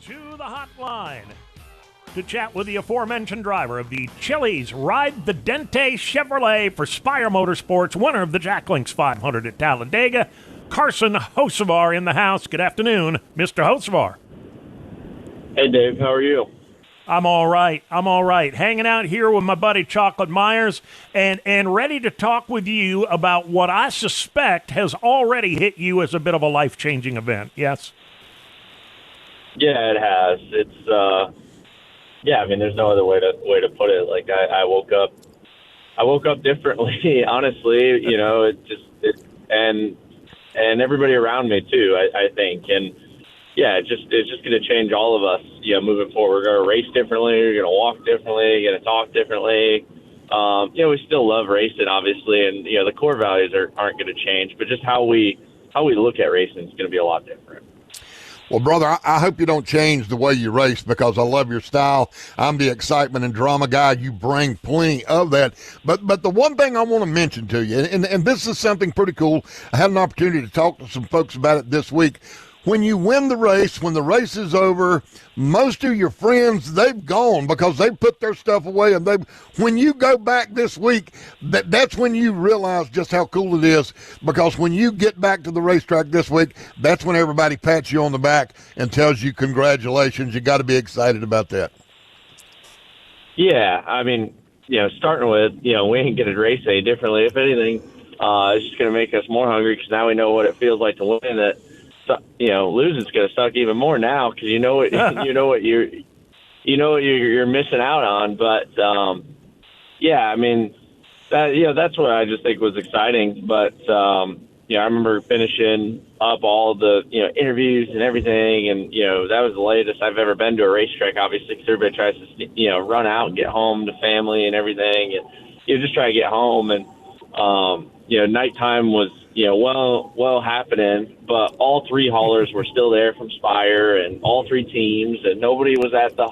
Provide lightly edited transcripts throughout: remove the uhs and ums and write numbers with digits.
to the hotline to chat with the aforementioned driver of the Chili's Ride the Dente Chevrolet for Spire Motorsports, winner of the Jack Links 500 at Talladega, Carson Hocevar in the house. Good afternoon, Mr. Hocevar. Hey, Dave. How are you? I'm all right. Hanging out here with my buddy Chocolate Myers and ready to talk with you about what I suspect has already hit you as a bit of a life-changing event. Yes? Yeah, it has. It's I mean, there's no other way to put it. Like I woke up differently. Honestly, you know, and everybody around me too. I think, and yeah, it's just going to change all of us. You know, moving forward, we're going to race differently. We're going to walk differently. We're going to talk differently. You know, we still love racing, obviously, and you know, the core values aren't going to change, but just how we look at racing is going to be a lot different. Well, brother, I hope you don't change the way you race because I love your style. I'm the excitement and drama guy. You bring plenty of that. But the one thing I want to mention to you, and this is something pretty cool. I had an opportunity to talk to some folks about it this week. When you win the race, when the race is over, most of your friends, they've gone because they put their stuff away. And when you go back this week, that's when you realize just how cool it is, because when you get back to the racetrack this week, that's when everybody pats you on the back and tells you congratulations. You got to be excited about that. Yeah, I mean, you know, starting with, you know, we ain't going to race any differently. If anything, it's just going to make us more hungry because now we know what it feels like to win it. So, you know, losing's going to suck even more now because you know what you're missing out on. But yeah, I mean, that's what I just think was exciting. But I remember finishing up all the interviews and everything, and that was the latest I've ever been to a racetrack. Obviously, because everybody tries to run out and get home to family and everything, and just try to get home. And nighttime was well happening, but all three haulers were still there from Spire, and all three teams, and nobody was at the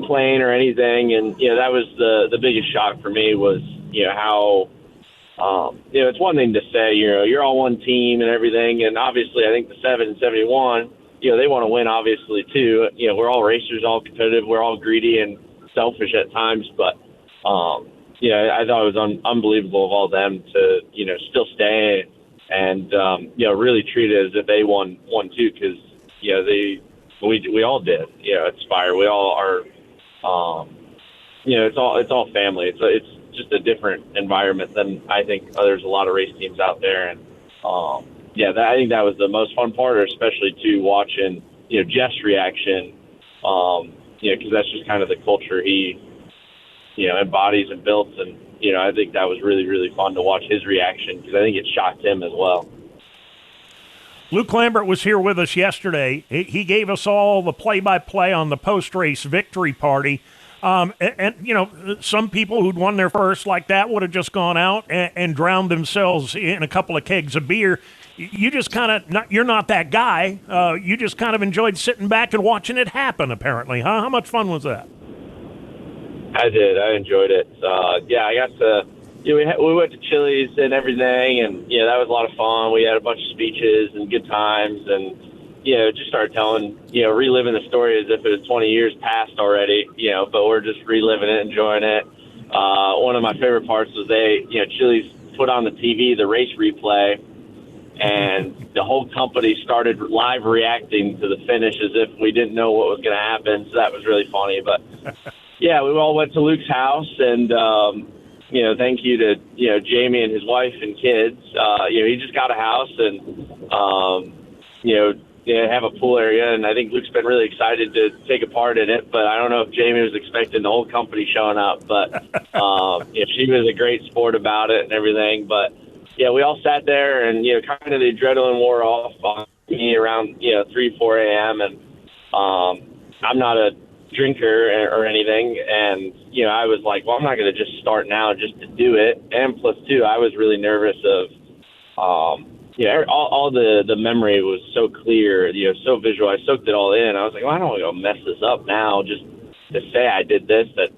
plane or anything. And that was the biggest shock for me was how it's one thing to say you're all one team and everything, and obviously I think the 7 and 71 they want to win obviously too. We're all racers, all competitive, we're all greedy and selfish at times, but I thought it was unbelievable of all them to, still stay and, really treat it as if they won too, because, we all did, at Spire. We all are, it's all family. It's just a different environment than I think there's a lot of race teams out there. And, I think that was the most fun part, especially to watching, Jeff's reaction, because that's just kind of the culture he, embodies and builds. And, I think that was really, really fun to watch his reaction because I think it shocked him as well. Luke Lambert was here with us yesterday. He gave us all the play-by-play on the post-race victory party. Some people who'd won their first like that would have just gone out and drowned themselves in a couple of kegs of beer. You just kind of, you're not that guy. You just kind of enjoyed sitting back and watching it happen, apparently, huh? How much fun was that? I did. I enjoyed it. I got to. We went to Chili's and everything, and that was a lot of fun. We had a bunch of speeches and good times, and just started telling, reliving the story as if it was 20 years past already. But we're just reliving it, enjoying it. One of my favorite parts was Chili's put on the TV the race replay, and the whole company started live reacting to the finish as if we didn't know what was going to happen. So that was really funny, but. Yeah, we all went to Luke's house, and thank you to Jamie and his wife and kids. He just got a house, and have a pool area, and I think Luke's been really excited to take a part in it. But I don't know if Jamie was expecting the whole company showing up, but she was a great sport about it and everything. But yeah, we all sat there, and kind of the adrenaline wore off on me around 3-4 a.m. and I'm not a drinker or anything, and I was like, well, I'm not going to just start now just to do it. And plus two, I was really nervous of all the memory was so clear, so visual. I soaked it all in. I was like, well, I don't want to go mess this up now just to say I did this that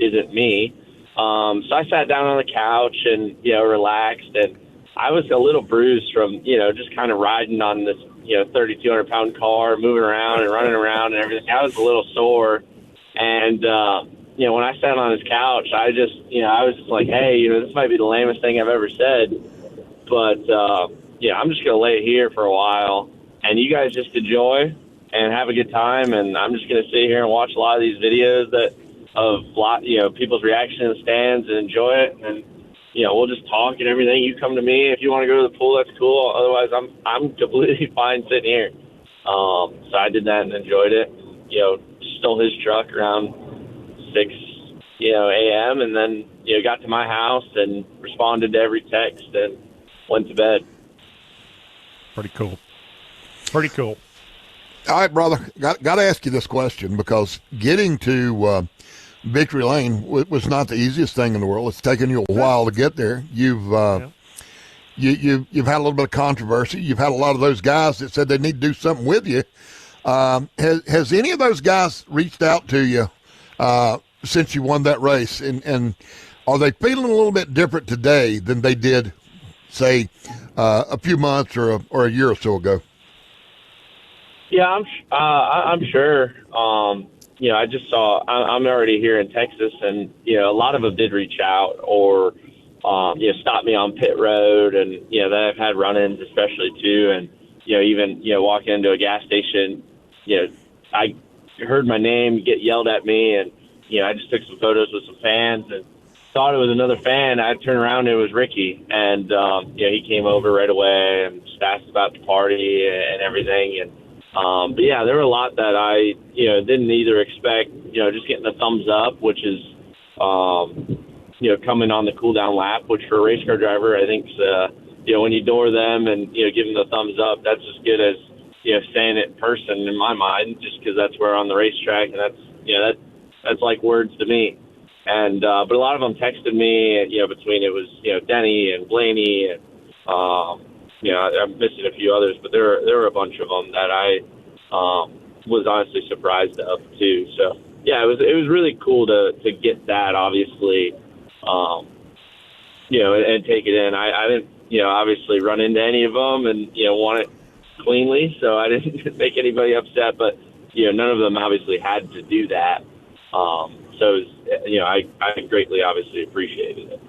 isn't me. So I sat down on the couch and relaxed, and I was a little bruised from just kind of riding on this 3,200-pound car moving around and running around and everything. I was a little sore. And, when I sat on his couch, I was just like, hey, this might be the lamest thing I've ever said. But, I'm just going to lay here for a while. And you guys just enjoy and have a good time. And I'm just going to sit here and watch a lot of these videos of people's reaction in the stands and enjoy it. And, we'll just talk and everything. You come to me. If you want to go to the pool, that's cool. Otherwise, I'm completely fine sitting here. So I did that and enjoyed it. Stole his truck around 6, a.m. and then, got to my house and responded to every text and went to bed. Pretty cool. Pretty cool. All right, brother. Got to ask you this question because getting to Victory Lane was not the easiest thing in the world. It's taken you a while to get there. You've had a little bit of controversy. You've had a lot of those guys that said they need to do something with you. Has any of those guys reached out to you since you won that race? And are they feeling a little bit different today than they did, say, a few months or a year or so ago? Yeah, I'm sure. I just saw. I'm already here in Texas, and a lot of them did reach out or stop me on pit road, and that I've had run-ins, especially too, and even walking into a gas station, I heard my name get yelled at me, and I just took some photos with some fans and thought it was another fan. I turned around, and it was Ricky, and he came over right away and just asked about the party and everything, and. But yeah, there were a lot that I, didn't either expect, just getting the thumbs up, which is, coming on the cool down lap, which for a race car driver, I think, when you door them and, give them the thumbs up, that's as good as, saying it in person in my mind, just because that's where on the racetrack, and that's, that's like words to me. And, but a lot of them texted me, between it was, Denny and Blaney and, I'm missing a few others, but there were a bunch of them that I was honestly surprised of too. So yeah, it was really cool to get that, obviously, and take it in. I didn't, obviously run into any of them and won it cleanly, so I didn't make anybody upset. But none of them obviously had to do that. So it was, I greatly obviously appreciated it.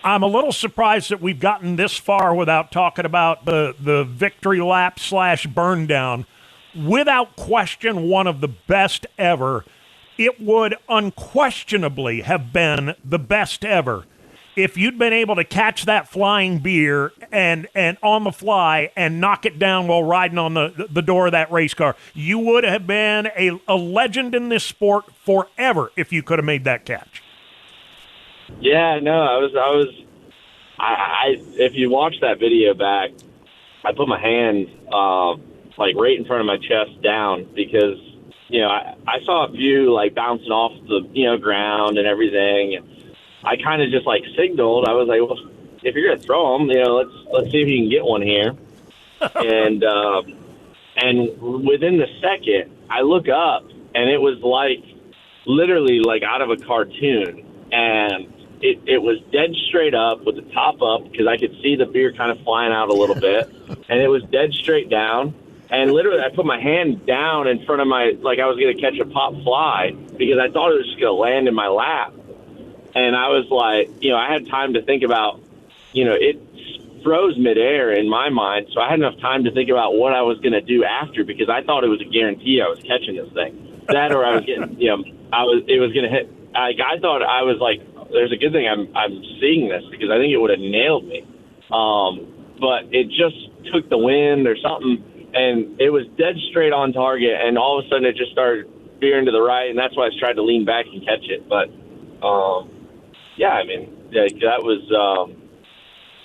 I'm a little surprised that we've gotten this far without talking about the victory lap / burn down. Without question, one of the best ever. It would unquestionably have been the best ever if you'd been able to catch that flying beer and on the fly and knock it down while riding on the door of that race car. You would have been a legend in this sport forever if you could have made that catch. Yeah, no, I if you watch that video back, I put my hand right in front of my chest down because, I saw a few bouncing off the, ground and everything. And I kind of just signaled. I was like, well, if you're going to throw them, let's see if you can get one here. And within the second, I look up and it was literally out of a cartoon. And it was dead straight up with the top up because I could see the beer kind of flying out a little bit. And it was dead straight down. And literally I put my hand down in front of my, I was going to catch a pop fly because I thought it was just going to land in my lap. And I was I had time to think about, it froze midair in my mind. So I had enough time to think about what I was going to do after because I thought it was a guarantee I was catching this thing. That or I was getting, it was going to hit. I thought I was there's a good thing I'm seeing this because I think it would have nailed me. But it just took the wind or something, and it was dead straight on target, and all of a sudden it just started veering to the right, and that's why I tried to lean back and catch it. But,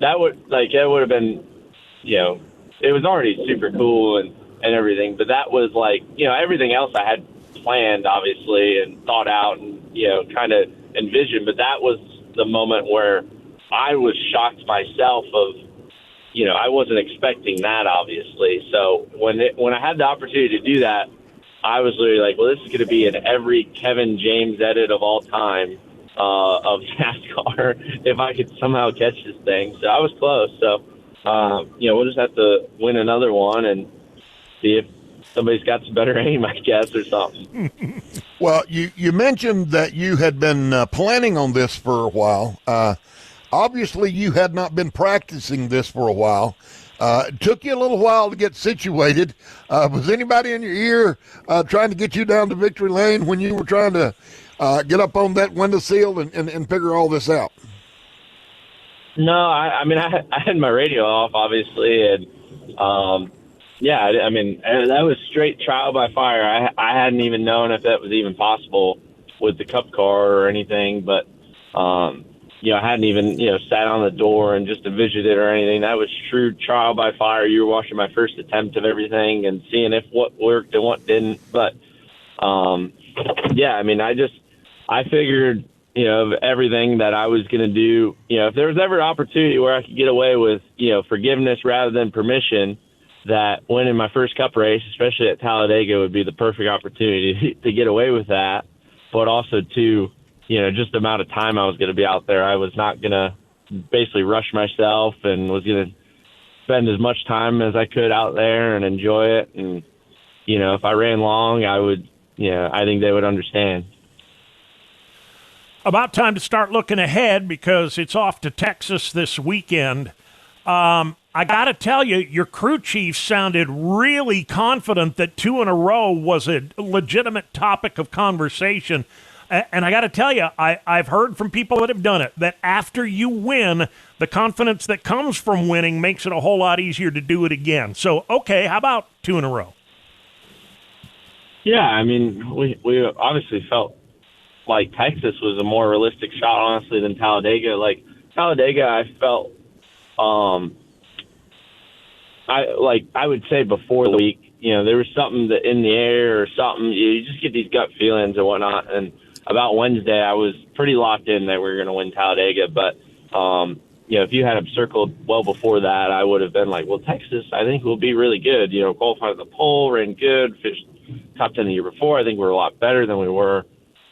that would have been, it was already super cool and everything, but that was everything else I had planned, obviously, and thought out and, kind of envisioned, but that was the moment where I was shocked myself of, I wasn't expecting that, obviously. So when I had the opportunity to do that, I was literally well, this is going to be in every Kevin James edit of all time of NASCAR if I could somehow catch this thing. So I was close. So, we'll just have to win another one and see if somebody's got some better aim, I guess, or something. Well, you mentioned that you had been planning on this for a while. Obviously, you had not been practicing this for a while. It took you a little while to get situated. Was anybody in your ear trying to get you down to victory lane when you were trying to get up on that windowsill and figure all this out? No, I mean, I had my radio off, obviously, and and that was straight trial by fire. I hadn't even known if that was even possible with the Cup car or anything, but I hadn't even sat on the door and just envisioned it or anything. That was true trial by fire. You were watching my first attempt of everything and seeing if what worked and what didn't. But I figured of everything that I was going to do. If there was ever an opportunity where I could get away with forgiveness rather than permission, that winning my first Cup race, especially at Talladega, would be the perfect opportunity to get away with that. But also to just the amount of time I was going to be out there, I was not going to basically rush myself and was going to spend as much time as I could out there and enjoy it. And, if I ran long, I would, I think they would understand. About time to start looking ahead because it's off to Texas this weekend. I got to tell you, your crew chief sounded really confident that 2 in a row was a legitimate topic of conversation. And I got to tell you, I've heard from people that have done it, that after you win, the confidence that comes from winning makes it a whole lot easier to do it again. So, okay, how about 2 in a row? Yeah, I mean, we obviously felt like Texas was a more realistic shot, honestly, than Talladega. Like, Talladega, I felt, I would say before the week, there was something that in the air or something. You just get these gut feelings and whatnot. And about Wednesday, I was pretty locked in that we were going to win Talladega. But, if you had them circled well before that, I would have been like, well, Texas, I think will be really good. Qualified at the pole, ran good, finished top 10 the year before. I think we're a lot better than we were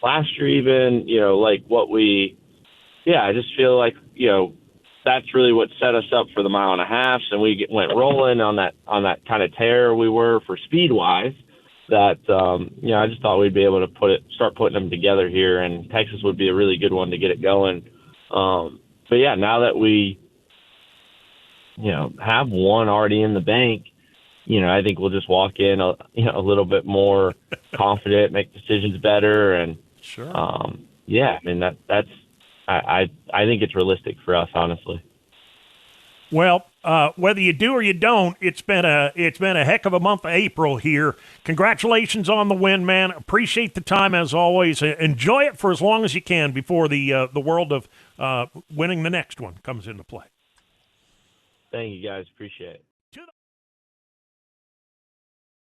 last year even. I just feel like, that's really what set us up for the mile and a half. And we went rolling on that kind of tear we were for speed wise. That I just thought we'd be able to start putting them together here, and Texas would be a really good one to get it going. But yeah, now that we have one already in the bank, I think we'll just walk in a little bit more confident, make decisions better, and sure. That's. I think it's realistic for us, honestly. Well, whether you do or you don't, it's been a heck of a month of April here. Congratulations on the win, man. Appreciate the time as always. Enjoy it for as long as you can before the world of winning the next one comes into play. Thank you, guys. Appreciate it.